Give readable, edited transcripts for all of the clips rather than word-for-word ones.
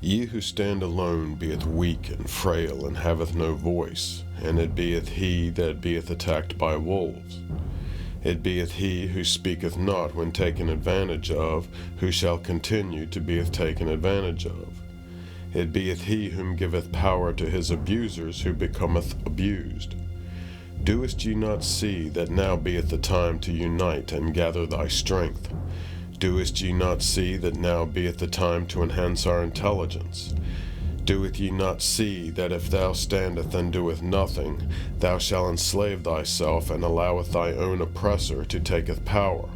Ye who stand alone beeth weak and frail, and haveth no voice, and it beeth he that beeth attacked by wolves. It beeth he who speaketh not when taken advantage of, who shall continue to be taken advantage of. It beeth he whom giveth power to his abusers, who becometh abused. Doest ye not see that now beeth the time to unite and gather thy strength? Doest ye not see that now beeth the time to enhance our intelligence? Doeth ye not see that if thou standeth and doeth nothing, thou shalt enslave thyself, and alloweth thy own oppressor to taketh power?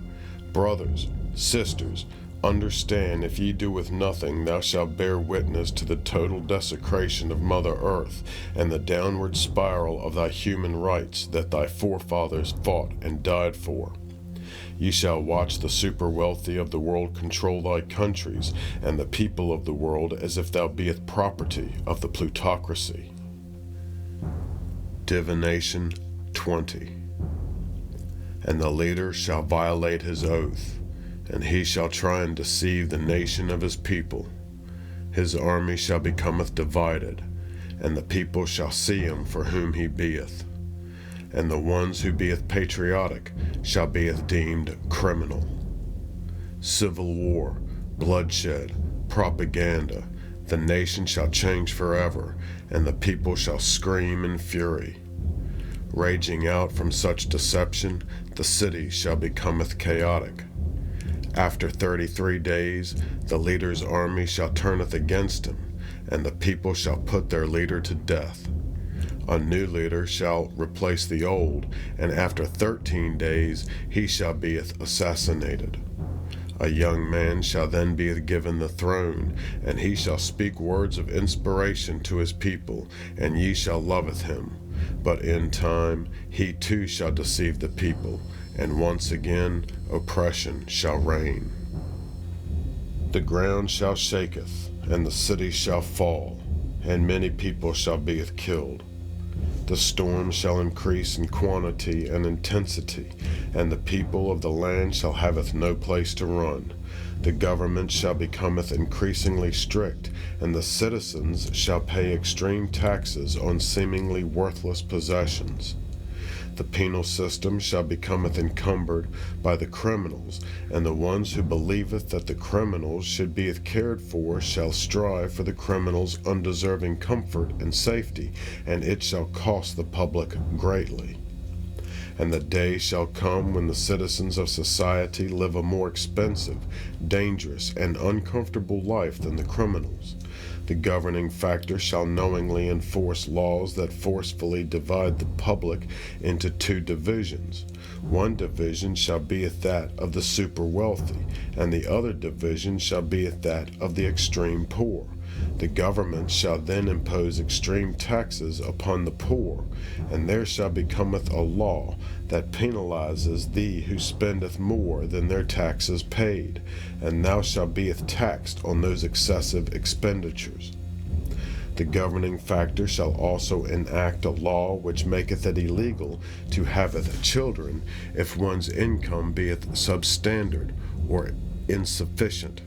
Brothers, sisters, understand, if ye doeth nothing, thou shalt bear witness to the total desecration of Mother Earth, and the downward spiral of thy human rights that thy forefathers fought and died for. Ye shall watch the super wealthy of the world control thy countries, and the people of the world, as if thou beest property of the plutocracy. Divination 20. And the leader shall violate his oath, and he shall try and deceive the nation of his people. His army shall becometh divided, and the people shall see him for whom he beeth. And the ones who beeth patriotic shall beeth deemed criminal. Civil war, bloodshed, propaganda, the nation shall change forever, and the people shall scream in fury. Raging out from such deception, the city shall becometh chaotic. After 33 days, the leader's army shall turneth against him, and the people shall put their leader to death. A new leader shall replace the old, and after 13 days he shall be assassinated. A young man shall then be given the throne, and he shall speak words of inspiration to his people, and ye shall loveth him. But in time he too shall deceive the people, and once again oppression shall reign. The ground shall shaketh, and the city shall fall, and many people shall be killed. The storm shall increase in quantity and intensity, and the people of the land shall haveth no place to run. The government shall becometh increasingly strict, and the citizens shall pay extreme taxes on seemingly worthless possessions. The penal system shall becometh encumbered by the criminals, and the ones who believeth that the criminals should be cared for shall strive for the criminals' undeserving comfort and safety, and it shall cost the public greatly. And the day shall come when the citizens of society live a more expensive, dangerous, and uncomfortable life than the criminals. The governing factor shall knowingly enforce laws that forcefully divide the public into two divisions. One division shall be that of the super wealthy, and the other division shall be that of the extreme poor. The government shall then impose extreme taxes upon the poor, and there shall becometh a law that penalizes thee who spendeth more than their taxes paid, and thou shalt be taxed on those excessive expenditures. The governing factor shall also enact a law which maketh it illegal to haveth children if one's income beeth substandard or insufficient.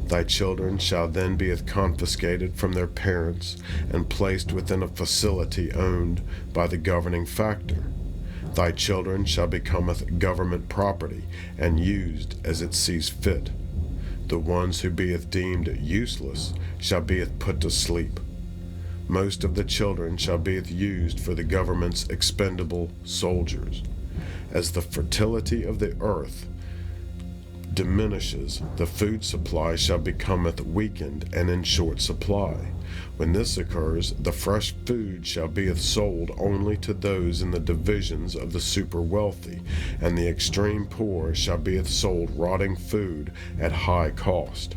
Thy children shall then be confiscated from their parents and placed within a facility owned by the governing factor. Thy children shall becometh government property and used as it sees fit. The ones who beeth deemed useless shall be put to sleep. Most of the children shall be used for the government's expendable soldiers. As the fertility of the earth diminishes, the food supply shall becometh weakened and in short supply. When this occurs, the fresh food shall be sold only to those in the divisions of the super wealthy, and the extreme poor shall be sold rotting food at high cost.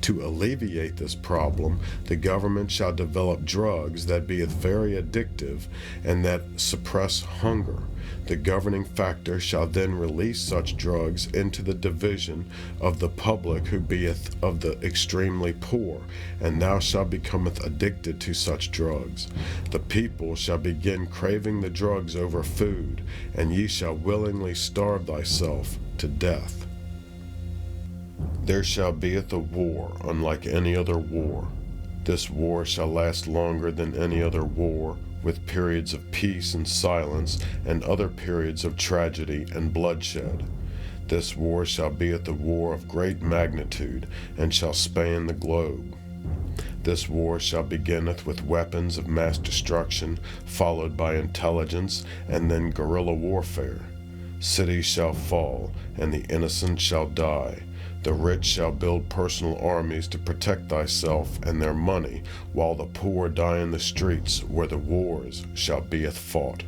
To alleviate this problem, the government shall develop drugs that be very addictive and that suppress hunger. The governing factor shall then release such drugs into the division of the public who beeth of the extremely poor, and thou shalt becometh addicted to such drugs. The people shall begin craving the drugs over food, and ye shall willingly starve thyself to death. There shall beeth a war unlike any other war. This war shall last longer than any other war, with periods of peace and silence, and other periods of tragedy and bloodshed. This war shall beeth a war of great magnitude, and shall span the globe. This war shall beginneth with weapons of mass destruction, followed by intelligence, and then guerrilla warfare. Cities shall fall, and the innocent shall die. The rich shall build personal armies to protect thyself and their money, while the poor die in the streets where the wars shall beeth fought.